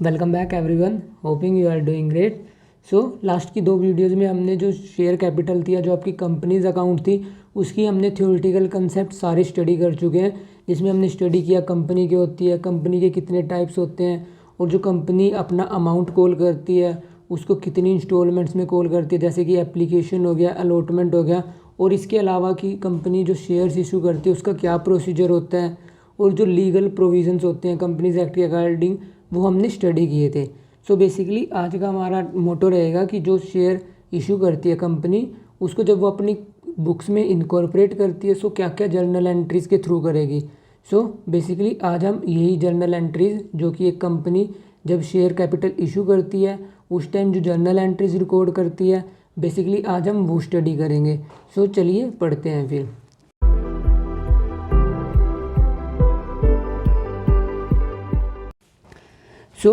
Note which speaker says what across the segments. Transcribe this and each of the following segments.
Speaker 1: Welcome back everyone, hoping you are doing great. So last की 2 videos में हमने जो शेयर कैपिटल थी या जो आपकी कंपनीज अकाउंट थी उसकी हमने थ्योरेटिकल कंसेप्ट सारे स्टडी कर चुके हैं, जिसमें हमने स्टडी किया कंपनी क्या होती है, कंपनी के कितने टाइप्स होते हैं और जो कंपनी अपना अमाउंट कॉल करती है उसको कितनी इंस्टॉलमेंट्स में कॉल करती है, जैसे कि एप्लीकेशन हो गया, अलॉटमेंट हो गया। और इसके अलावा कि कंपनी जो शेयर्स इशू करती है उसका क्या प्रोसीजर होता है और जो लीगल प्रोविजंस होते हैं कंपनीज एक्ट के अकॉर्डिंग वो हमने स्टडी किए थे। सो बेसिकली आज का हमारा मोटो रहेगा कि जो शेयर इशू करती है कंपनी उसको जब वो अपनी बुक्स में इनकॉर्पोरेट करती है सो क्या क्या जर्नल एंट्रीज़ के थ्रू करेगी। सो बेसिकली आज हम यही जर्नल एंट्रीज़ जो कि एक कंपनी जब शेयर कैपिटल इशू करती है उस टाइम जो जर्नल एंट्रीज़ रिकॉर्ड करती है बेसिकली आज हम वो स्टडी करेंगे। सो चलिए पढ़ते हैं फिर।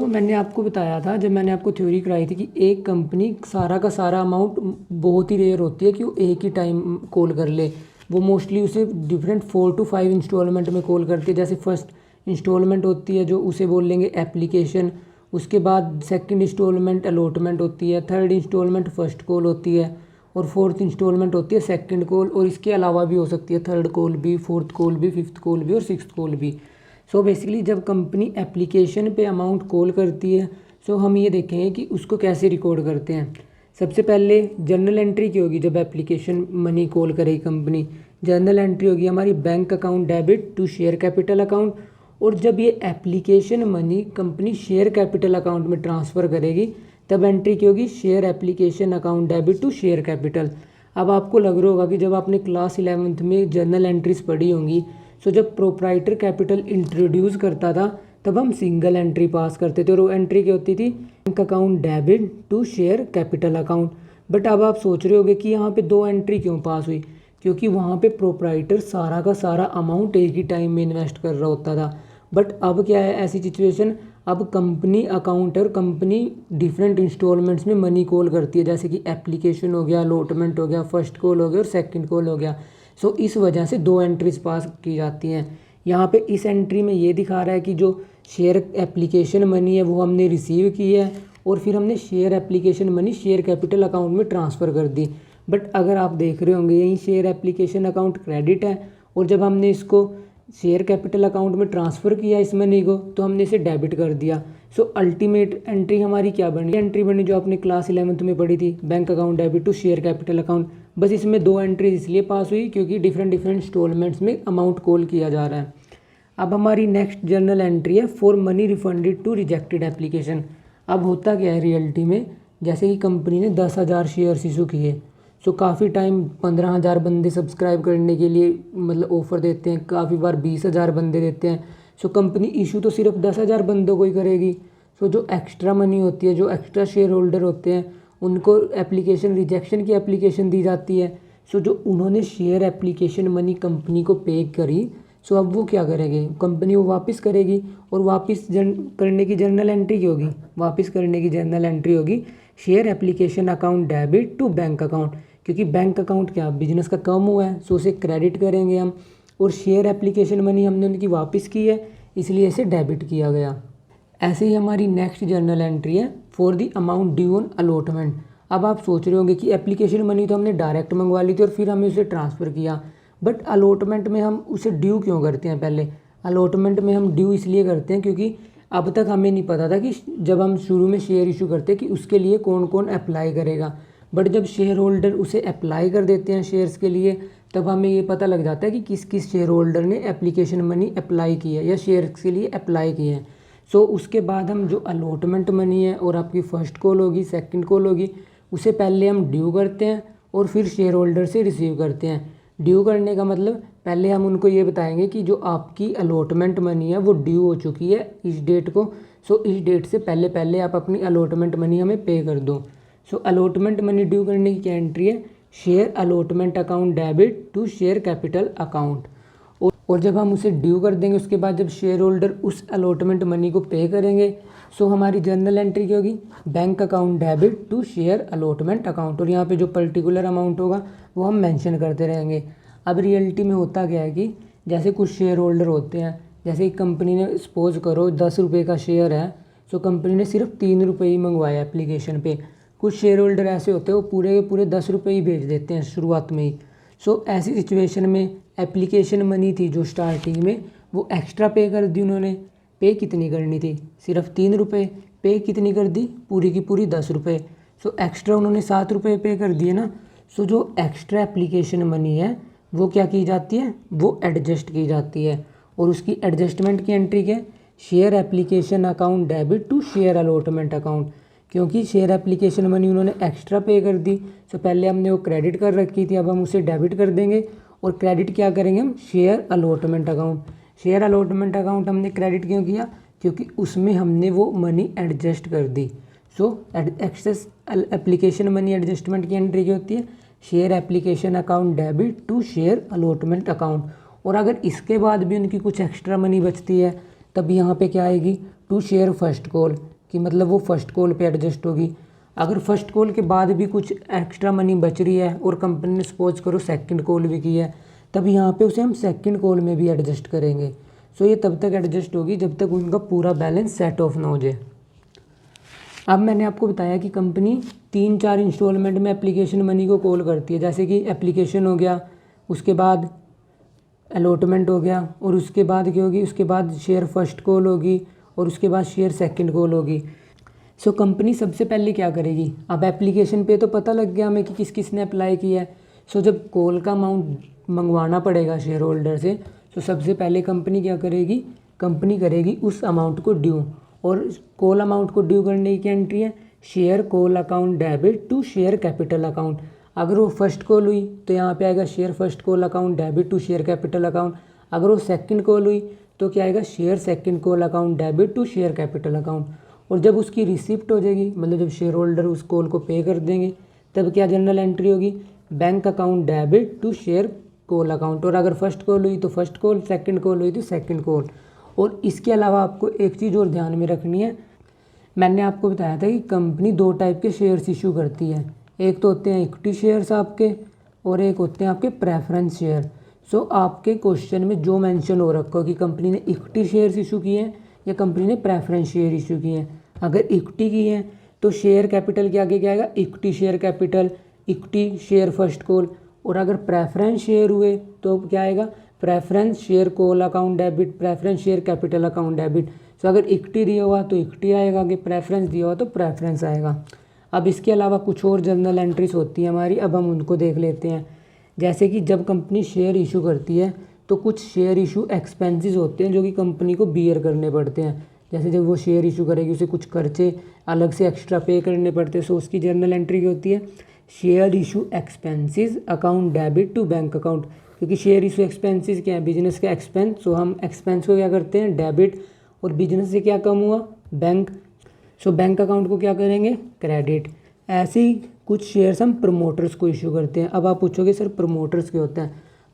Speaker 1: मैंने आपको बताया था जब मैंने आपको थ्योरी कराई थी कि एक कंपनी सारा का सारा अमाउंट बहुत ही रेयर होती है कि वो एक ही टाइम कॉल कर ले। वो मोस्टली उसे डिफरेंट 4 to 5 इंस्टॉलमेंट में कॉल करती है। जैसे फर्स्ट इंस्टॉलमेंट होती है जो उसे बोल लेंगे एप्लीकेशन, उसके बाद सेकंड इंस्टॉलमेंट अलॉटमेंट होती है, थर्ड इंस्टॉलमेंट फर्स्ट कॉल होती है और फोर्थ इंस्टॉलमेंट होती है सेकंड कॉल। और इसके अलावा भी हो सकती है थर्ड कॉल भी, फोर्थ कॉल भी, फिफ्थ कॉल भी और सिक्स्थ कॉल भी। बेसिकली जब कंपनी एप्लीकेशन पे अमाउंट कॉल करती है हम ये देखेंगे कि उसको कैसे रिकॉर्ड करते हैं। सबसे पहले जर्नल एंट्री की होगी जब एप्लीकेशन मनी कॉल करेगी कंपनी। जर्नल एंट्री होगी हमारी bank account debit to share capital account. और जब ये application money company share capital account में ट्रांसफ़र करेगी तब एंट्री की होगी share application account debit to share capital. अब आपको लग रहा होगा कि जब आपने क्लास 11th में जर्नल एंट्रीज पढ़ी होंगी जब प्रोप्राइटर कैपिटल इंट्रोड्यूस करता था तब हम सिंगल एंट्री पास करते थे और वो एंट्री क्या होती थी bank account debit to share capital account. But अब आप सोच रहे होगे कि यहाँ पे 2 एंट्री क्यों पास हुई, क्योंकि वहाँ पे प्रोप्राइटर सारा का सारा अमाउंट एक ही टाइम में इन्वेस्ट कर रहा होता था। बट अब क्या है ऐसी सिचुएशन, अब कंपनी अकाउंट और कंपनी डिफरेंट इंस्टॉलमेंट्स में मनी कॉल करती है, जैसे कि एप्लीकेशन हो गया, अलॉटमेंट हो गया, फर्स्ट कॉल हो गया और सेकंड कॉल हो गया। इस वजह से 2 एंट्रीज पास की जाती हैं। यहाँ पे इस एंट्री में ये दिखा रहा है कि जो शेयर एप्लीकेशन मनी है वो हमने रिसीव की है और फिर हमने share application money share capital account में ट्रांसफ़र कर दी। बट अगर आप देख रहे होंगे यहीं शेयर एप्लीकेशन अकाउंट क्रेडिट है और जब हमने इसको शेयर कैपिटल अकाउंट में ट्रांसफ़र किया इस मनी को तो हमने इसे डेबिट कर दिया। अल्टीमेट एंट्री हमारी क्या बनी, एंट्री बनी जो आपने क्लास 11th में पढ़ी थी, bank account debit to share capital account. बस इसमें 2 एंट्रीज इसलिए पास हुई क्योंकि डिफरेंट इंस्टॉलमेंट्स में अमाउंट कॉल किया जा रहा है। अब हमारी नेक्स्ट जर्नल एंट्री है for money refunded to rejected application. अब होता क्या है रियलिटी में, जैसे कि कंपनी ने 10,000 शेयर्स इशू किए काफ़ी टाइम 15,000 बंदे सब्सक्राइब करने के लिए मतलब ऑफ़र देते हैं, काफ़ी बार 20,000 बंदे देते हैं। कंपनी इशू तो सिर्फ 10,000 बंदों को ही करेगी। जो एक्स्ट्रा मनी होती है, जो एक्स्ट्रा शेयर होल्डर होते हैं उनको एप्लीकेशन रिजेक्शन की एप्लीकेशन दी जाती है। जो उन्होंने शेयर एप्लीकेशन मनी कंपनी को पे करी अब वो क्या करेंगे, कंपनी वो वापस करेगी और वापस करने की जर्नल एंट्री की होगी, वापस करने की जर्नल एंट्री होगी share application account debit to bank account. क्योंकि बैंक अकाउंट क्या बिजनेस का कम हुआ है उसे क्रेडिट करेंगे हम, और शेयर एप्लीकेशन मनी हमने उनकी वापस की है इसलिए इसे डेबिट किया गया। ऐसे ही हमारी नेक्स्ट जर्नल एंट्री है for the amount due on allotment. अब आप सोच रहे होंगे कि एप्लीकेशन मनी तो हमने डायरेक्ट मंगवा ली थी और फिर हमें उसे ट्रांसफ़र किया, बट अलॉटमेंट में हम उसे ड्यू क्यों करते हैं। पहले अलॉटमेंट में हम ड्यू इसलिए करते हैं क्योंकि अब तक हमें नहीं पता था कि जब हम शुरू में शेयर इशू करते हैं कि उसके लिए कौन कौन अप्लाई करेगा। बट जब शेयर होल्डर उसे अप्लाई कर देते हैं शेयर्स के लिए तब हमें ये पता लग जाता है कि किस किस शेयर होल्डर ने एप्लीकेशन मनी अप्लाई की है या शेयर्स के लिए अप्लाई किए हैं। उसके बाद हम जो अलॉटमेंट मनी है और आपकी फ़र्स्ट कॉल होगी, सेकंड कॉल होगी, उसे पहले हम ड्यू करते हैं और फिर शेयर होल्डर से रिसीव करते हैं। ड्यू करने का मतलब पहले हम उनको ये बताएंगे कि जो आपकी अलॉटमेंट मनी है वो ड्यू हो चुकी है इस डेट को। इस डेट से पहले पहले आप अपनी अलॉटमेंट मनी हमें पे कर दो। अलॉटमेंट मनी ड्यू करने की क्या एंट्री है, share allotment account debit to share capital account. और जब हम उसे ड्यू कर देंगे उसके बाद जब शेयर होल्डर उस अलॉटमेंट मनी को पे करेंगे हमारी जर्नल एंट्री क्या होगी, bank account debit to share allotment account. और यहाँ पे जो पर्टिकुलर अमाउंट होगा वो हम मेंशन करते रहेंगे। अब रियलिटी में होता क्या है कि जैसे कुछ शेयर होल्डर होते हैं, जैसे एक कंपनी ने सपोज करो 10 रुपये का शेयर है सो कंपनी ने सिर्फ 3 रुपये ही मंगवाया एप्लीकेशन पे। कुछ शेयर होल्डर ऐसे होते हैं वो पूरे के पूरे 10 रुपये ही भेज देते हैं शुरुआत में ही। सो ऐसी सिचुएशन में एप्लीकेशन मनी थी जो स्टार्टिंग में वो एक्स्ट्रा पे कर दी उन्होंने। पे कितनी करनी थी? सिर्फ 3 रुपये। पे कितनी कर दी? पूरी की पूरी 10 रुपये। सो एक्स्ट्रा उन्होंने 7 रुपये पे कर दिए ना। सो जो एक्स्ट्रा एप्लीकेशन मनी है वो क्या की जाती है? वो एडजस्ट की जाती है। और उसकी एडजस्टमेंट की एंट्री क्या है? Share application account debit to share allotment account. क्योंकि शेयर एप्लीकेशन मनी उन्होंने एक्स्ट्रा पे कर दी, सो पहले हमने वो क्रेडिट कर रखी थी, अब हम उसे डेबिट कर देंगे। और क्रेडिट क्या करेंगे हम? Share allotment account. Share allotment account हमने क्रेडिट क्यों किया? क्योंकि उसमें हमने वो मनी एडजस्ट कर दी। So excess application money adjustment की एंट्री क्या होती है? Share application account debit to share allotment account. और अगर इसके बाद भी उनकी कुछ एक्स्ट्रा मनी बचती है तब यहाँ पे क्या आएगी? टू शेयर फर्स्ट कॉल, कि मतलब वो फर्स्ट कॉल पे एडजस्ट होगी। अगर फर्स्ट कॉल के बाद भी कुछ एक्स्ट्रा मनी बच रही है और कंपनी ने सपोज करो सेकंड कॉल भी की है, तब यहाँ पे उसे हम सेकंड कॉल में भी एडजस्ट करेंगे। सो ये तब तक एडजस्ट होगी जब तक उनका पूरा बैलेंस सेट ऑफ ना हो जाए। अब मैंने आपको बताया कि कंपनी 3-4 इंस्टॉलमेंट में एप्लीकेशन मनी को कॉल करती है। जैसे कि एप्लीकेशन हो गया, उसके बाद अलॉटमेंट हो गया, और उसके बाद क्या होगी? उसके बाद शेयर फर्स्ट कॉल होगी, और उसके बाद शेयर सेकंड कॉल होगी। सो कंपनी सबसे पहले क्या करेगी? अब एप्लीकेशन पे तो पता लग गया हमें कि किस किस ने अप्लाई किया है। सो जब कॉल का अमाउंट मंगवाना पड़ेगा शेयर होल्डर से, तो सबसे पहले कंपनी क्या करेगी? कंपनी करेगी उस अमाउंट को ड्यू। और कॉल अमाउंट को ड्यू करने की एंट्री है share call account debit to share capital account. अगर वो फर्स्ट कॉल हुई तो यहाँ पे आएगा share first call account debit to share capital account. अगर वो सेकंड कॉल हुई तो क्या आएगा? Share second call account debit to share capital account. और जब उसकी रिसिप्ट हो जाएगी, मतलब जब शेयर होल्डर उस कॉल को पे कर देंगे, तब क्या जनरल एंट्री होगी? Bank account debit to share call account. और अगर फर्स्ट कॉल हुई तो फर्स्ट कॉल, सेकंड कॉल हुई तो सेकंड कॉल। और इसके अलावा आपको एक चीज़ और ध्यान में रखनी है। मैंने आपको बताया था कि कंपनी 2 टाइप के शेयर्स इशू करती है। एक तो होते हैं इक्विटी शेयर्स आपके, और एक होते हैं आपके प्रेफरेंस शेयर। सो आपके क्वेश्चन में जो मेंशन हो रखा हो कि कंपनी ने इक्विटी शेयर्स इशू किए हैं या कंपनी ने प्रेफरेंस शेयर इशू किए हैं। अगर इक्विटी की हैं तो शेयर कैपिटल के आगे क्या आएगा? Equity share capital, equity share first call. और अगर प्रेफरेंस शेयर हुए तो क्या आएगा? Preference share call account debit, preference share capital account debit. So अगर इक्विटी दिया हुआ तो इक्विटी आएगा, आगे प्रेफरेंस दिया हुआ तो प्रेफरेंस आएगा। अब इसके अलावा कुछ और जनरल एंट्रीज होती हैं हमारी, अब हम उनको देख लेते हैं। जैसे कि जब कंपनी शेयर इशू करती है तो कुछ शेयर इशू एक्सपेंसेस होते हैं जो कि कंपनी को बियर करने पड़ते हैं। जैसे जब वो शेयर इशू करेगी उसे कुछ खर्चे अलग से एक्स्ट्रा पे करने पड़ते हैं। सो उसकी जनरल एंट्री क्या होती है? Share issue expenses account debit to bank account. क्योंकि शेयर इशू एक्सपेंसेस क्या है? बिजनेस का एक्सपेंस। सो हम एक्सपेंस को क्या करते हैं? डेबिट। और बिजनेस से क्या कम हुआ? बैंक। सो बैंक अकाउंट को क्या करेंगे? क्रेडिट। ऐसे ही कुछ शेयर्स हम प्रमोटर्स को इशू करते हैं। अब आप पूछोगे सर प्रमोटर्स क्या होता है?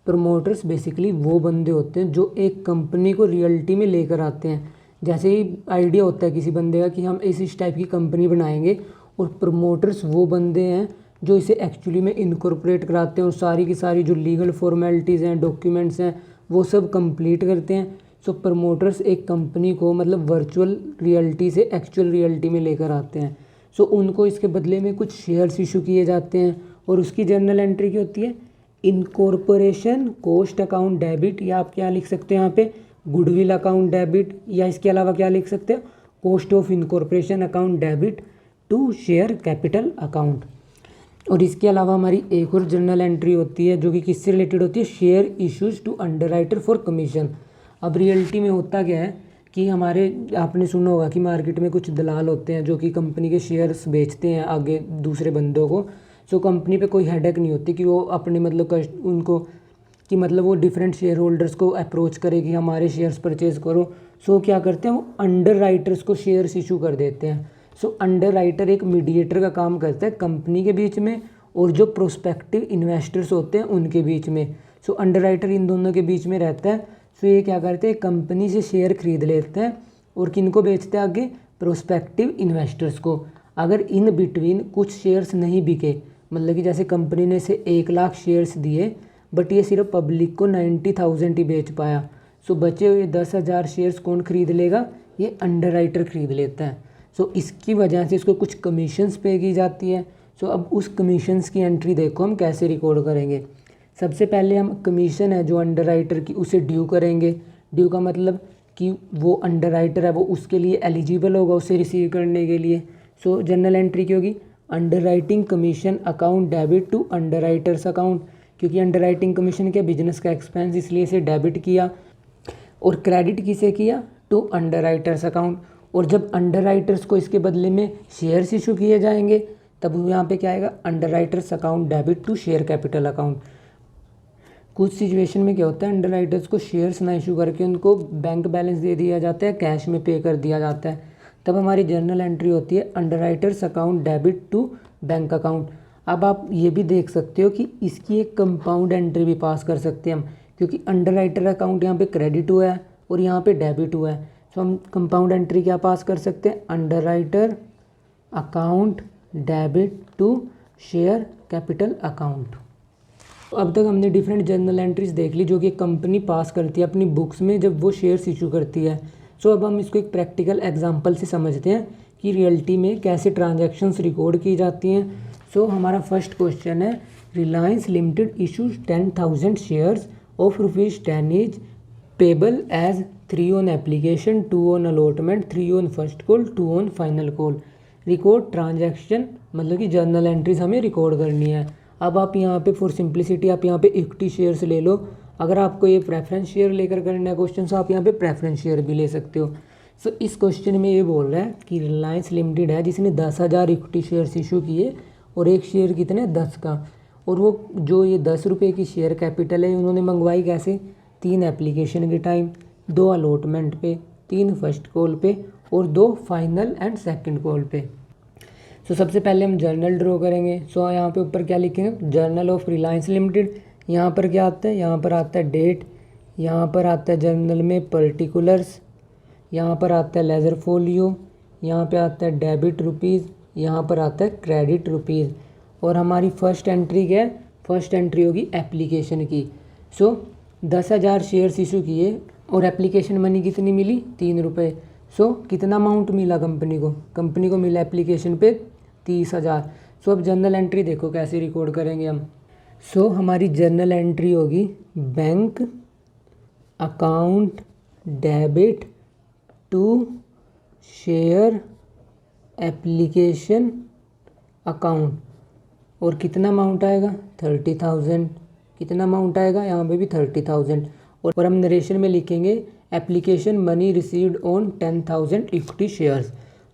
Speaker 1: प्रमोटर्स बेसिकली वो बंदे होते हैं जो एक कंपनी को रियलिटी में लेकर आते हैं। जैसे ही आइडिया होता है किसी बंदे का कि हम इस टाइप की कंपनी बनाएंगे, और प्रमोटर्स वो बंदे हैं जो इसे एक्चुअली में इनकॉर्पोरेट कराते हैं और सारी की सारी जो लीगल फॉर्मेलिटीज़ हैं, डॉक्यूमेंट्स हैं, वो सब कंप्लीट करते हैं। सो प्रमोटर्स एक कंपनी को मतलब वर्चुअल रियलिटी से एक्चुअल रियलिटी में लेकर आते हैं। सो उनको इसके बदले में कुछ शेयर्स इशू किए जाते हैं, और उसकी जर्नल एंट्री क्या होती है? इनकॉर्पोरेशन कॉस्ट अकाउंट डेबिट, या आप क्या लिख सकते हैं यहाँ पे? Goodwill account debit. या इसके अलावा क्या लिख सकते हैं? Cost of incorporation account debit to share capital account. और इसके अलावा हमारी एक और जर्नल एंट्री होती है जो कि किससे रिलेटेड होती है? Share issues to underwriter for commission. अब रियलिटी में होता क्या है कि हमारे, आपने सुना होगा कि मार्केट में कुछ दलाल होते हैं जो कि कंपनी के शेयर्स बेचते हैं आगे दूसरे बंदों को। सो कंपनी पे कोई हेडेक नहीं होती कि वो अपने मतलब उनको कि मतलब वो डिफरेंट शेयर होल्डर्स को अप्रोच करे कि हमारे शेयर्स परचेज करो। सो क्या करते हैं? वो अंडर राइटर्स को शेयर्स इशू कर देते हैं। सो अंडर राइटर एक मीडिएटर का काम करता है कंपनी के बीच में और जो प्रोस्पेक्टिव इन्वेस्टर्स होते हैं उनके बीच में। सो अंडर राइटर इन दोनों के बीच में रहता है। सो ये क्या करते हैं? कंपनी से शेयर खरीद लेते हैं और किन को बेचते हैं? आगे प्रोस्पेक्टिव इन्वेस्टर्स को। अगर इन बिटवीन कुछ शेयर्स नहीं बिके, मतलब कि जैसे कंपनी ने से 1 लाख शेयर्स दिए बट ये सिर्फ पब्लिक को 90,000 ही बेच पाया, सो बचे हुए 10,000 शेयर्स कौन खरीद लेगा? ये अंडरराइटर खरीद लेता है। सो इसकी वजह से इसको कुछ कमीशंस पे की जाती है। सो अब उस कमीशंस की एंट्री देखो हम कैसे रिकॉर्ड करेंगे। सबसे पहले हम कमीशन है जो अंडरराइटर की उसे ड्यू करेंगे। ड्यू का मतलब कि वो अंडरराइटर है वो उसके लिए एलिजिबल होगा उसे रिसीव करने के लिए। सो जनरल एंट्री की होगी underwriting commission account debit to underwriters account, क्योंकि अंडरराइटिंग कमीशन क्या बिजनेस का एक्सपेंस, इसलिए इसे डेबिट किया। और क्रेडिट किसे किया, टू अंडरराइटर्स अकाउंट। और जब अंडरराइटर्स को इसके बदले में शेयर्स इशू किए जाएंगे तब यहाँ पे क्या आएगा, underwriters account debit to share capital account. कुछ सिचुएशन में क्या होता है, अंडरराइटर्स को शेयर्स ना इशू करके उनको बैंक बैलेंस दे दिया जाता है, कैश में पे कर दिया जाता है, तब हमारी जर्नल एंट्री होती है underwriters account debit to bank account. अब आप ये भी देख सकते हो कि इसकी एक कंपाउंड एंट्री भी पास कर सकते हैं हम, क्योंकि अंडरराइटर अकाउंट यहाँ पे क्रेडिट हुआ है और यहाँ पे डेबिट हुआ है। तो हम कंपाउंड एंट्री क्या पास कर सकते हैं, underwriter account debit to share capital account. अब तक हमने डिफरेंट जर्नल एंट्रीज देख ली जो कि कंपनी पास करती है अपनी बुक्स में जब वो शेयर्स इशू करती है। सो अब हम इसको एक प्रैक्टिकल एग्जांपल से समझते हैं कि रियलिटी में कैसे ट्रांजैक्शंस रिकॉर्ड की जाती हैं। सो हमारा फर्स्ट क्वेश्चन है, Reliance limited issues 10,000 shares of ₹10 is payable as 3 on application, 2 on allotment, 3 on first call, 2 on final call. Record transaction मतलब कि जर्नल एंट्रीज हमें रिकॉर्ड करनी है। अब आप यहाँ पे फॉर सिंप्लिसिटी आप यहाँ पे इक्विटी शेयर्स ले लो। अगर आपको ये प्रेफरेंस शेयर लेकर करना है क्वेश्चन तो आप यहाँ पे प्रेफरेंस शेयर भी ले सकते हो। सो इस क्वेश्चन में ये बोल रहा है कि रिलायंस लिमिटेड है जिसने 10,000 इक्विटी शेयर्स इशू किए और एक शेयर कितने 10 का, और वो जो ये 10 रुपये की शेयर कैपिटल है उन्होंने मंगवाई कैसे, 3 एप्लीकेशन के टाइम, 2 अलॉटमेंट पे, 3 फर्स्ट कॉल पे और 2 फाइनल एंड सेकंड कॉल पे। सो सबसे पहले हम जर्नल ड्रॉ करेंगे। सो यहाँ पे ऊपर क्या लिखेंगे, जर्नल ऑफ रिलायंस लिमिटेड। यहाँ पर क्या आता है, यहाँ पर आता है डेट, यहाँ पर आता है जर्नल में पर्टिकुलर्स, यहाँ पर आता है लेजर फोलियो, यहाँ पे आता है डेबिट रुपीज़, यहाँ पर आता है क्रेडिट रुपीज़। और हमारी फर्स्ट एंट्री क्या है, फर्स्ट एंट्री होगी एप्लीकेशन की। सो 10,000 शेयर्स इशू किए और एप्लीकेशन मनी कितनी मिली, 3 रुपये। सो कितना अमाउंट मिला कंपनी को मिला एप्लीकेशन पे 30,000। सो अब जर्नल एंट्री देखो कैसे रिकॉर्ड करेंगे हम। सो हमारी जर्नल एंट्री होगी bank account debit to share application account. और कितना अमाउंट आएगा, 30,000। कितना अमाउंट आएगा, यहाँ पे भी 30,000। और हम नरेशन में लिखेंगे application money received on 10,000 equity shares,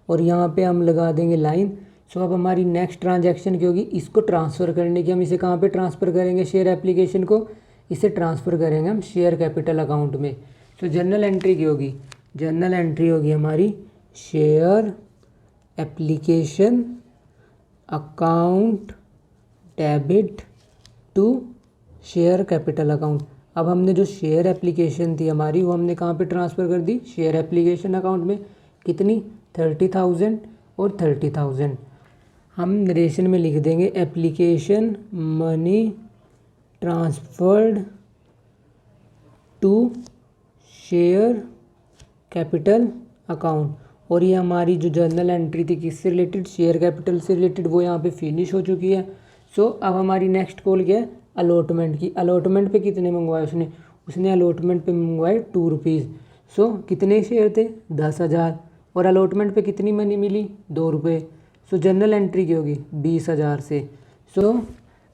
Speaker 1: और यहाँ पे हम लगा देंगे लाइन। सो अब हमारी नेक्स्ट ट्रांजैक्शन की होगी इसको ट्रांसफ़र करने की। हम इसे कहाँ पे ट्रांसफ़र करेंगे, शेयर एप्लीकेशन को इसे ट्रांसफ़र करेंगे हम शेयर कैपिटल अकाउंट में। सो जर्नल एंट्री की होगी, जर्नल एंट्री होगी हमारी share application account debit to share capital account. अब हमने जो शेयर एप्लीकेशन थी हमारी वो हमने कहाँ पे ट्रांसफ़र कर दी, शेयर एप्लीकेशन अकाउंट में। कितनी, 30,000 और 30,000। हम नरेशन में लिख देंगे application money transferred to share capital account. और ये हमारी जो जर्नल एंट्री थी किससे रिलेटेड, शेयर कैपिटल से रिलेटेड, वो यहाँ पे फिनिश हो चुकी है। सो अब हमारी नेक्स्ट कॉल क्या है, अलॉटमेंट की। अलॉटमेंट पे कितने मंगवाए उसने अलॉटमेंट पे मंगवाए 2 रुपीज़। सो कितने शेयर थे, 10,000। और अलॉटमेंट पे कितनी मनी मिली, 2 रुपये। सो जर्नल एंट्री की होगी 20,000 से। सो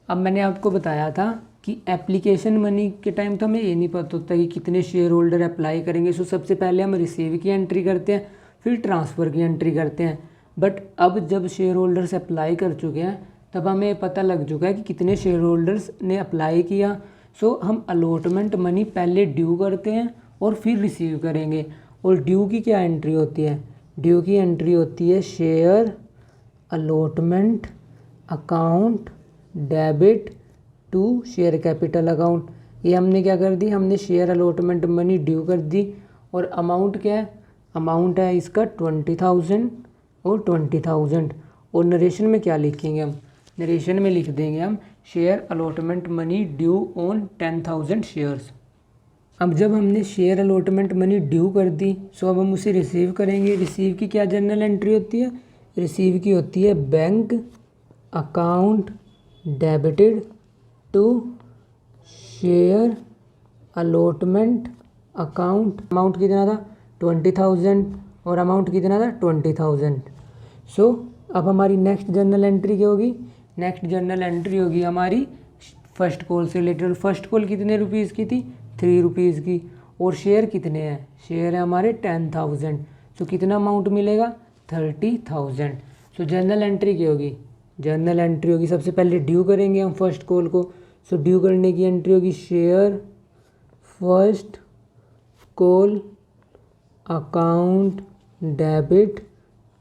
Speaker 1: अब मैंने आपको बताया था कि एप्लीकेशन मनी के टाइम तो हमें ये नहीं पता होता कि कितने शेयर होल्डर अप्लाई करेंगे। सो सबसे पहले हम रिसीव की एंट्री करते हैं, फिर ट्रांसफ़र की एंट्री करते हैं। बट अब जब शेयर होल्डर्स अप्लाई कर चुके हैं तब हमें पता लग चुका है कि कितने शेयर होल्डर्स ने अप्लाई किया। सो हम अलॉटमेंट मनी पहले ड्यू करते हैं और फिर रिसीव करेंगे। और ड्यू की क्या एंट्री होती है, ड्यू की एंट्री होती है share allotment account debit to share capital account. ये हमने क्या कर दी, हमने शेयर अलॉटमेंट मनी ड्यू कर दी। और अमाउंट क्या है, अमाउंट है इसका 20,000 और 20,000। और नरेशन में क्या लिखेंगे हम, नरेशन में लिख देंगे हम share allotment money due on 10,000 shares. अब जब हमने शेयर अलॉटमेंट मनी ड्यू कर दी, सो अब हम उसे रिसीव करेंगे। रिसीव की क्या जर्नल एंट्री होती है? रिसीव की होती है bank account debited to share allotment account. Amount कितना था? 20,000 और अमाउंट कितना था? 20,000। सो अब हमारी नेक्स्ट जर्नल एंट्री क्या होगी? नेक्स्ट जर्नल एंट्री होगी हमारी फर्स्ट कॉल से रिलेटेड। फर्स्ट कॉल कितने रुपीज़ की थी? 3 रुपीज़ की। और शेयर कितने हैं? शेयर है हमारे 10,000। सो कितना अमाउंट मिलेगा? 30,000। सो जर्नल एंट्री क्या होगी? जर्नल एंट्री होगी, सबसे पहले ड्यू करेंगे हम फर्स्ट कॉल को। सो ड्यू करने की एंट्री होगी share first call account debit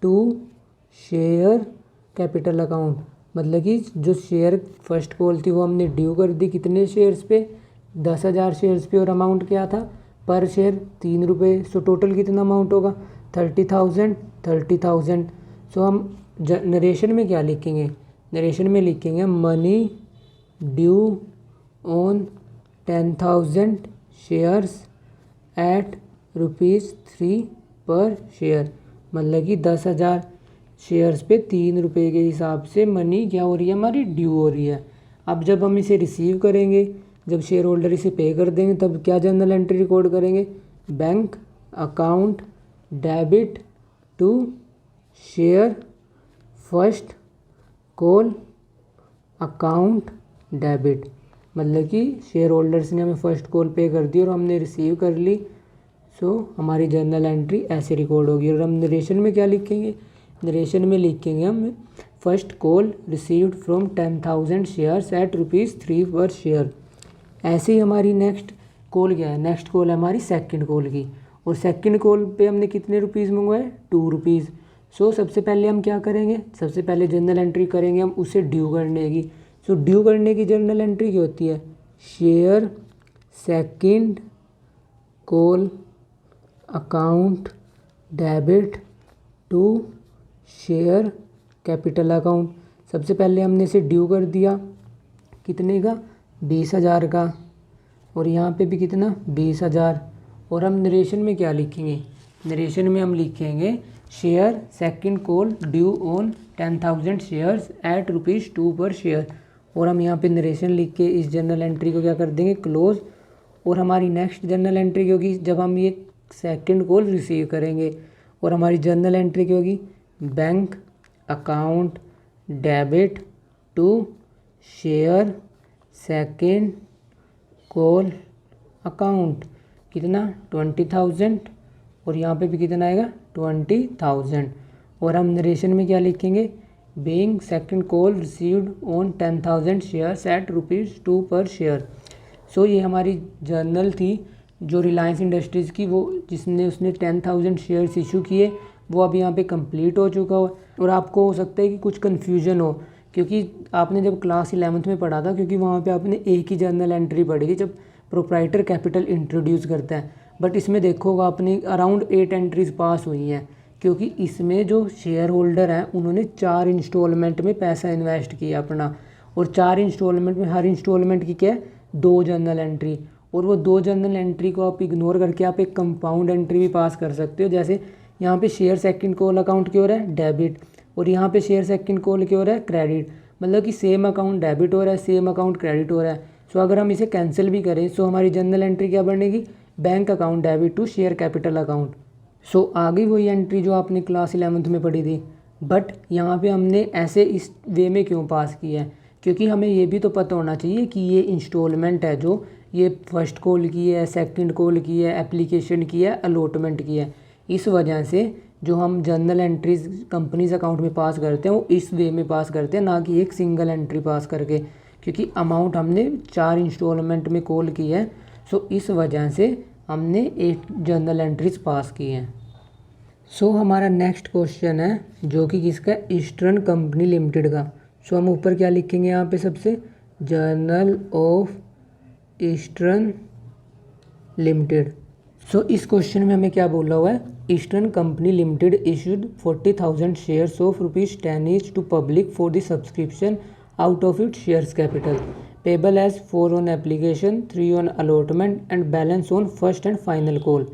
Speaker 1: to share capital account. मतलब कि जो शेयर फर्स्ट कॉल थी वो हमने ड्यू कर दी कितने शेयर्स पे? 10,000 शेयर्स पे। और अमाउंट क्या था पर शेयर? 3 रुपये। सो टोटल कितना अमाउंट होगा? 30,000। सो हम नरेशन में क्या लिखेंगे? नरेशन में लिखेंगे money due on 10,000 shares at ₹3 पर शेयर। मतलब कि 10,000 शेयर्स पे 3 रुपये के हिसाब से मनी क्या हो रही है? हमारी ड्यू हो रही है। अब जब हम इसे रिसीव करेंगे, जब शेयर होल्डर इसे पे कर देंगे, तब क्या जर्नल एंट्री रिकॉर्ड करेंगे? Bank account debit to share first call account debit. मतलब कि शेयर होल्डर्स ने हमें फ़र्स्ट कॉल पे कर दी और हमने रिसीव कर ली। सो हमारी जर्नल एंट्री ऐसे रिकॉर्ड होगी। और हम नरेशन में क्या लिखेंगे? नरेशन में लिखेंगे हम first call received from 10,000 shares at ₹3 पर शेयर। ऐसे ही हमारी नेक्स्ट कॉल क्या है? नेक्स्ट कॉल है हमारी सेकंड कॉल की। और सेकंड कॉल पे हमने कितने रुपीज़ मंगवाए? 2 रुपीज़। सो सबसे पहले हम क्या करेंगे? सबसे पहले जर्नल एंट्री करेंगे हम उसे ड्यू करने की। सो ड्यू करने की जर्नल एंट्री क्या होती है? Share second call account debit to share capital account. सबसे पहले हमने इसे ड्यू कर दिया कितने का? 20,000 का। और यहाँ पे भी कितना? 20,000। और हम नरेशन में क्या लिखेंगे? नरेशन में हम लिखेंगे share second call due on 10,000 shares at ₹2 पर शेयर। और हम यहाँ पे नरेशन लिख के इस जर्नल एंट्री को क्या कर देंगे? क्लोज। और हमारी नेक्स्ट जर्नल एंट्री क्या होगी? जब हम ये सेकंड कॉल रिसीव करेंगे। और हमारी जर्नल एंट्री क्या होगी? Bank account debit to share second call account. कितना? 20,000। और यहाँ पे भी कितना आएगा? 20,000। और हम नरेशन में क्या लिखेंगे? Being second call received on 10,000 shares at ₹2 पर शेयर। सो ये हमारी जर्नल थी जो रिलायंस इंडस्ट्रीज़ की, वो जिसने उसने 10,000 शेयर्स इशू किए, वो अब यहाँ पे कंप्लीट हो चुका हो। और आपको हो सकता है कि कुछ कन्फ्यूजन हो, क्योंकि आपने जब क्लास 11th में पढ़ा था, क्योंकि वहाँ पे आपने एक ही जर्नल एंट्री पढ़ी थी जब प्रोप्राइटर कैपिटल इंट्रोड्यूस करता है। बट इसमें देखोगा आपने अराउंड 8 एंट्रीज पास हुई हैं, क्योंकि इसमें जो शेयर होल्डर हैं उन्होंने 4 इंस्टॉलमेंट में पैसा इन्वेस्ट किया अपना। और 4 इंस्टॉलमेंट में हर इंस्टॉलमेंट की क्या है? 2 जर्नल एंट्री। और वो 2 जर्नल एंट्री को आप इग्नोर करके आप एक कंपाउंड एंट्री भी पास कर सकते हो। जैसे यहाँ पे शेयर सेकंड कॉल अकाउंट क्यों हो रहा है? डेबिट। और यहाँ पे शेयर सेकंड कॉल क्यों हो रहा है? क्रेडिट। मतलब कि सेम अकाउंट डेबिट हो रहा है, सेम अकाउंट क्रेडिट हो रहा है। सो अगर हम इसे कैंसिल भी करें, सो हमारी जर्नल एंट्री क्या बनेगी? Bank account debit to share capital account. So आ गई वही एंट्री जो आपने क्लास 11th में पढ़ी थी। बट यहाँ पे हमने ऐसे इस वे में क्यों पास किया है? क्योंकि हमें ये भी तो पता होना चाहिए कि ये इंस्टॉलमेंट है, जो ये फर्स्ट कॉल की है, सेकंड कॉल की है, एप्लीकेशन की है, अलॉटमेंट की है। इस वजह से जो हम जर्नल एंट्रीज कंपनीज अकाउंट में पास करते हैं वो इस वे में पास करते हैं, ना कि एक सिंगल एंट्री पास करके। क्योंकि अमाउंट हमने 4 इंस्टॉलमेंट में कॉल की है, सो इस वजह से हमने 8 जर्नल एंट्रीज पास की हैं। सो हमारा नेक्स्ट क्वेश्चन है जो कि किसका? ईस्टर्न कंपनी लिमिटेड का। सो हम ऊपर क्या लिखेंगे? यहाँ पे सबसे journal of Eastern limited. So इस क्वेश्चन में हमें क्या बोला हुआ है? Eastern company limited issued 40,000 shares of ₹10 each to public for the subscription out of its shares capital. Payable as 4 on application, 3 on allotment and balance on first and final call.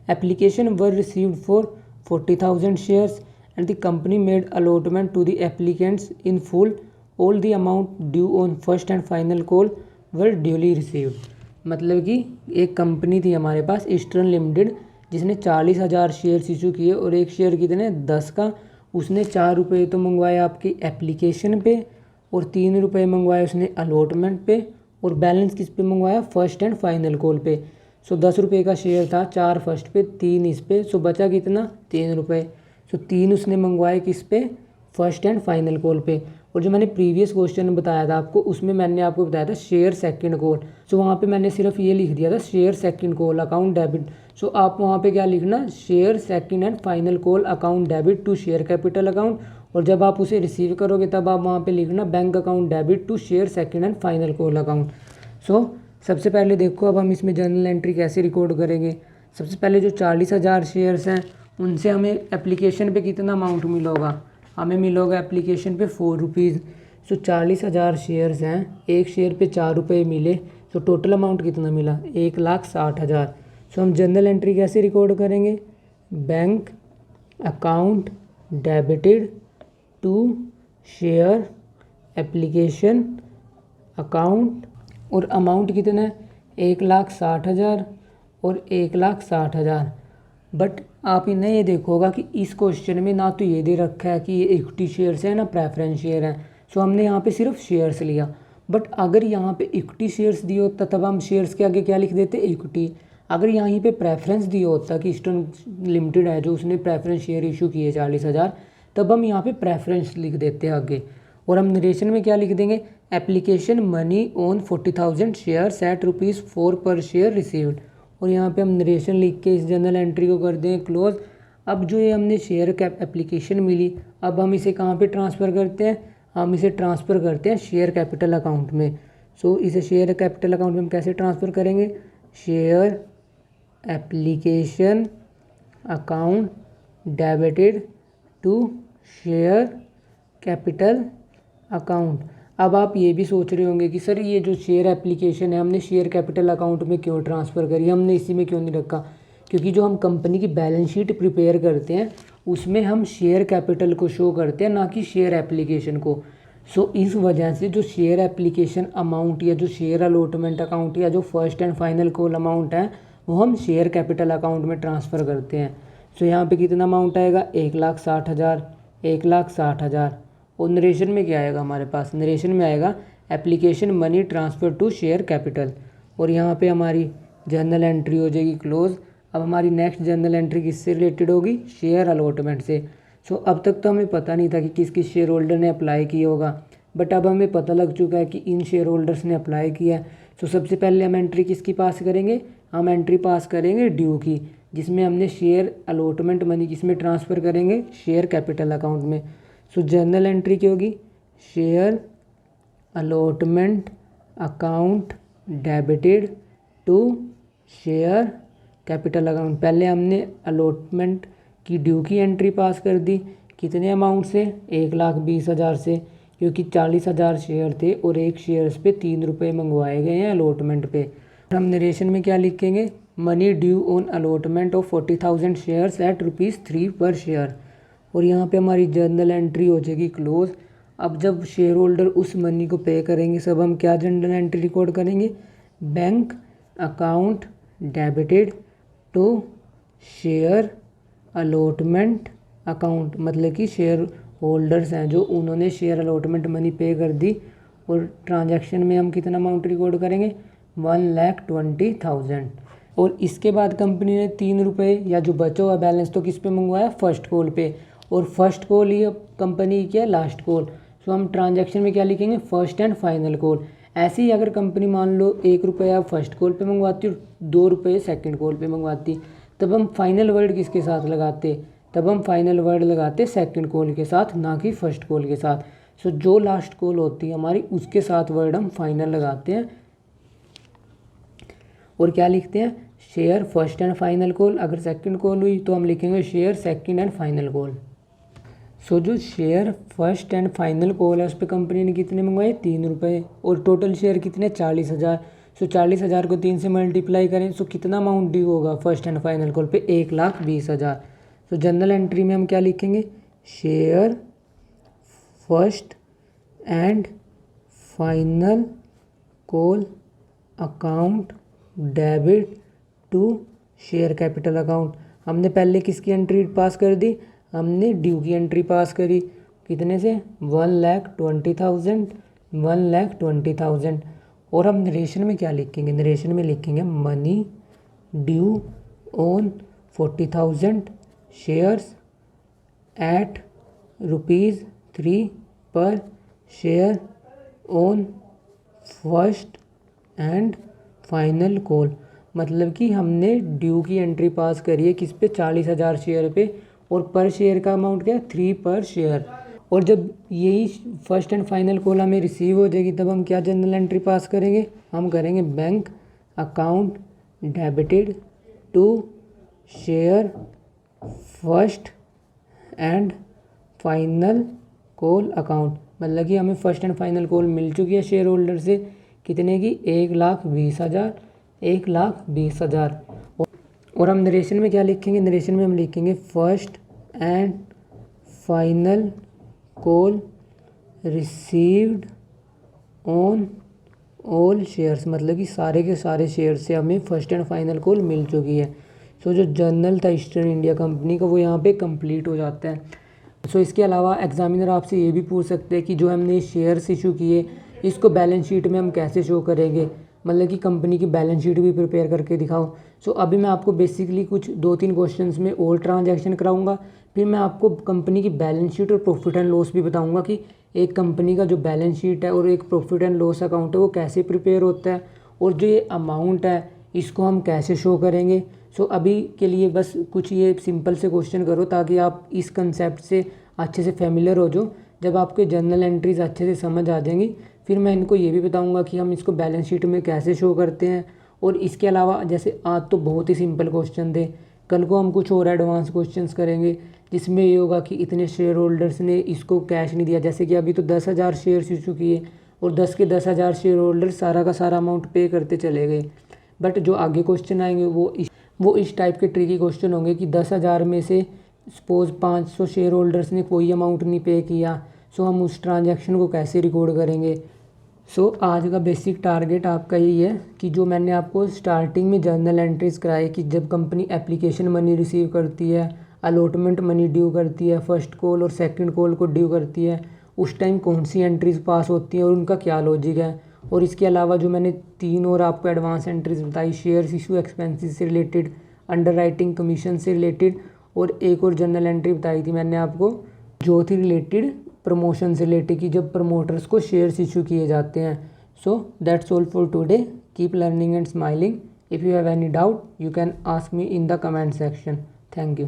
Speaker 1: Application were received for 40,000 shares and the company made allotment to the applicants in full. All the amount due on first and final call were duly received. मतलब कि एक company थी हमारे पास eastern limited, जिसने 40,000 shares issue किए और एक share कितने 10 का। उसने 4 रुपये तो मंगवाए आपकी एप्लीकेशन पे और 3 रुपये मंगवाए उसने अलॉटमेंट पे और बैलेंस किस पे मंगवाया, फर्स्ट एंड फाइनल कॉल पे। सो 10 रुपये का शेयर था, 4 फर्स्ट पे 3 इस पे, सो बचा कितना 3 रुपये। सो 3 उसने मंगवाए किस पे, फर्स्ट एंड फाइनल कॉल पे। और जो मैंने प्रीवियस क्वेश्चन बताया था आपको, उसमें मैंने आपको बताया था शेयर सेकंड कॉल। सो वहाँ पे मैंने सिर्फ ये लिख दिया था share second call account debit. So आप वहाँ पे क्या लिखना, share second and final call account debit to share capital account. और जब आप उसे रिसीव करोगे तब आप वहाँ पे लिखना bank account debit to share second and final call account. So सबसे पहले देखो अब हम इसमें जर्नल एंट्री कैसे रिकॉर्ड करेंगे। सबसे पहले जो 40,000 शेयर्स हैं उनसे हमें एप्लीकेशन पे कितना अमाउंट मिलेगा, हमें मिलेगा एप्लीकेशन पे 4 रुपीज़। सो 40,000 शेयर्स हैं, एक शेयर पे 4 रुपये मिले, तो टोटल अमाउंट कितना मिला 1,60,000। सो हम जर्नल एंट्री कैसे रिकॉर्ड करेंगे, bank account debited to share application account और अमाउंट कितना है 1,60,000 और 1,60,000। बट आप इन्हें ये देखोगा कि इस क्वेश्चन में ना तो ये दे रखा है कि ये इक्विटी शेयर्स है ना प्रेफरेंस शेयर है। सो हमने यहाँ पे सिर्फ शेयर्स लिया। बट अगर यहाँ पे इक्विटी शेयर्स दिए होता तब हम शेयर्स के आगे क्या लिख देते, इक्विटी। अगर यहीं पे प्रेफरेंस दिया होता कि ईस्टर्न लिमिटेड है जो उसने प्रेफरेंस शेयर इशू किए 40,000, तब हम यहाँ पे प्रेफरेंस लिख देते आगे। और हम नरेशन में क्या लिख देंगे, application money on 40,000 shares at ₹4 पर शेयर रिसीव्ड। और यहाँ पे हम नरेशन लिख के इस जर्नल एंट्री को कर दें क्लोज। अब जो ये हमने शेयर कैप एप्लीकेशन मिली, अब हम इसे कहाँ पे ट्रांसफ़र करते हैं, हम इसे ट्रांसफ़र करते हैं शेयर कैपिटल अकाउंट में। सो इसे शेयर कैपिटल अकाउंट में हम कैसे ट्रांसफ़र करेंगे, share application account debited to share capital account. अब आप ये भी सोच रहे होंगे कि सर ये जो शेयर एप्लीकेशन है हमने शेयर कैपिटल अकाउंट में क्यों ट्रांसफ़र करी, हमने इसी में क्यों नहीं रखा। क्योंकि जो हम कंपनी की बैलेंस शीट प्रिपेयर करते हैं उसमें हम शेयर कैपिटल को शो करते हैं, ना कि शेयर एप्लीकेशन को। सो इस वजह से जो शेयर एप्लीकेशन अमाउंट या जो शेयर अलॉटमेंट अकाउंट या जो first and final call amount है वो हम शेयर कैपिटल अकाउंट में ट्रांसफ़र करते हैं। सो यहाँ पे कितना अमाउंट आएगा 1,60,000, 1,60,000। और नरेशन में क्या आएगा हमारे पास, नरेशन में आएगा application money transfer to share capital. और यहाँ पे हमारी जर्नल एंट्री हो जाएगी क्लोज। अब हमारी नेक्स्ट जर्नल एंट्री किससे रिलेटेड होगी, शेयर अलॉटमेंट से। सो अब तक तो हमें पता नहीं था कि किस किस शेयर होल्डर ने अप्लाई किया होगा, बट अब हमें पता लग चुका है कि इन शेयर होल्डर्स ने अप्लाई किया है। सो सबसे पहले हम एंट्री किसकी पास करेंगे, हम एंट्री पास करेंगे ड्यू की, जिसमें हमने शेयर अलॉटमेंट मनी किसमें ट्रांसफ़र करेंगे, शेयर कैपिटल अकाउंट में। सो जर्नल एंट्री क्या होगी, share allotment account debited to share capital account. पहले हमने अलॉटमेंट की ड्यू की एंट्री पास कर दी, कितने अमाउंट से 1,20,000 से, क्योंकि 40,000 शेयर थे और एक शेयर्स पे 3 रुपये मंगवाए गए हैं अलॉटमेंट पे। हम नरेशन में क्या लिखेंगे, money due on allotment of 40,000 shares at ₹3 पर शेयर। और यहाँ पे हमारी जर्नल एंट्री हो जाएगी क्लोज। अब जब शेयर होल्डर उस मनी को पे करेंगे सब हम क्या जर्नल एंट्री रिकॉर्ड करेंगे, bank account debited to share allotment account. मतलब कि शेयर होल्डर्स हैं जो उन्होंने शेयर अलॉटमेंट मनी पे कर दी और ट्रांजैक्शन में हम कितना अमाउंट रिकॉर्ड करेंगे 1,20,000। और इसके बाद कंपनी ने 3 रुपये या जो बचा हुआ बैलेंस तो किस पे मंगवाया, फर्स्ट कॉल पे। और फर्स्ट कॉल ही कंपनी की है लास्ट कॉल। सो हम ट्रांजैक्शन में क्या लिखेंगे, फर्स्ट एंड फाइनल कॉल। ऐसे ही अगर कंपनी मान लो 1 रुपया फर्स्ट कॉल पे मंगवाती और 2 रुपये सेकंड कॉल पे मंगवाती, तब हम फाइनल वर्ड किसके साथ लगाते, तब हम फाइनल वर्ड लगाते सेकंड कॉल के साथ, ना कि फर्स्ट कॉल के साथ। सो जो लास्ट कॉल होती है हमारी उसके साथ वर्ड हम फाइनल लगाते हैं और क्या लिखते हैं, share first and final call. अगर सेकंड कॉल हुई तो हम लिखेंगे share second and final call. So जो share first and final call है उस पर कंपनी ने कितने मंगवाए 3 रुपये, और टोटल शेयर कितने 40,000। सो 40,000 को 3 से मल्टीप्लाई करें, सो कितना अमाउंट ड्यू होगा फर्स्ट एंड फाइनल कॉल पे 1,20,000। तो जनरल एंट्री में हम क्या लिखेंगे, share first and final call account debit to share capital account. हमने पहले किसकी एंट्री पास कर दी, हमने ड्यू की एंट्री पास करी, कितने से 1,20,000, 1,20,000। और हम नरेशन में क्या लिखेंगे, नरेशन में लिखेंगे money due on 40,000 shares at ₹3 पर share on first and final call. मतलब कि हमने ड्यू की एंट्री पास करी है किस पे, 40,000 शेयर पे, और पर शेयर का अमाउंट क्या है 3 पर शेयर। और जब यही फर्स्ट एंड फाइनल कॉल हमें रिसीव हो जाएगी तब हम क्या जनरल एंट्री पास करेंगे, हम करेंगे bank account debited to share first and final call account. मतलब कि हमें फर्स्ट एंड फाइनल कॉल मिल चुकी है शेयर होल्डर से, कितने की 1,20,000, 1,20,000। और हम नरेशन में क्या लिखेंगे, नरेशन में हम लिखेंगे first and final call received on all shares. मतलब कि सारे के सारे शेयर से हमें फर्स्ट एंड फाइनल कॉल मिल चुकी है। सो जो जर्नल था ईस्टर्न इंडिया कंपनी का वो यहाँ पे कंप्लीट हो जाता है। सो इसके अलावा एग्जामिनर आपसे ये भी पूछ सकते हैं कि जो हमने शेयर्स इशू किए इसको बैलेंस शीट में हम कैसे शो करेंगे, मतलब कि कंपनी की बैलेंस शीट भी प्रिपेयर करके दिखाओ। सो अभी मैं आपको बेसिकली कुछ 2-3 क्वेश्चंस में और ट्रांजैक्शन कराऊंगा, फिर मैं आपको कंपनी की बैलेंस शीट और प्रॉफिट एंड लॉस भी बताऊंगा कि एक कंपनी का जो बैलेंस शीट है और एक प्रॉफिट एंड लॉस अकाउंट है वो कैसे प्रिपेयर होता है, और जो ये अमाउंट है इसको हम कैसे शो करेंगे। सो अभी के लिए बस कुछ ये सिंपल से क्वेश्चन करो ताकि आप इस कंसेप्ट से अच्छे से फेमिलियर हो जाओ। जब आपके जर्नल एंट्रीज अच्छे से समझ आ जाएंगी फिर मैं इनको ये भी बताऊंगा कि हम इसको बैलेंस शीट में कैसे शो करते हैं। और इसके अलावा जैसे आज तो बहुत ही सिंपल क्वेश्चन थे, कल को हम कुछ और एडवांस क्वेश्चंस करेंगे जिसमें ये होगा कि इतने शेयर होल्डर्स ने इसको कैश नहीं दिया। जैसे कि अभी तो 10,000 शेयर्स इशू किए और 10 के 10,000 शेयर होल्डर्स सारा का सारा अमाउंट पे करते चले गए। बट जो आगे क्वेश्चन आएंगे वो इस टाइप के ट्रिकी क्वेश्चन होंगे कि 10,000 में से सपोज 500 शेयर होल्डर्स ने कोई अमाउंट नहीं पे किया, सो हम उस ट्रांजैक्शन को कैसे रिकॉर्ड करेंगे। सो आज का बेसिक टारगेट आपका यही है कि जो मैंने आपको स्टार्टिंग में जर्नल एंट्रीज कराई कि जब कंपनी एप्लीकेशन मनी रिसीव करती है, अलॉटमेंट मनी ड्यू करती है, फर्स्ट कॉल और सेकंड कॉल को ड्यू करती है, उस टाइम कौन सी एंट्रीज पास होती हैं और उनका क्या लॉजिक है। और इसके अलावा जो मैंने 3 और आपको एडवांस एंट्रीज बताई, शेयर्स इशू एक्सपेंसेस से रिलेटेड, अंडर राइटिंग कमीशन से रिलेटेड, और एक और जर्नल एंट्री बताई थी मैंने आपको जो थी रिलेटेड प्रमोशन से रिलेटेड कि जब प्रमोटर्स को शेयर्स इशू किए जाते हैं। So that's all for today, keep learning and smiling. If you have any doubt you can ask me in the comment section. Thank you.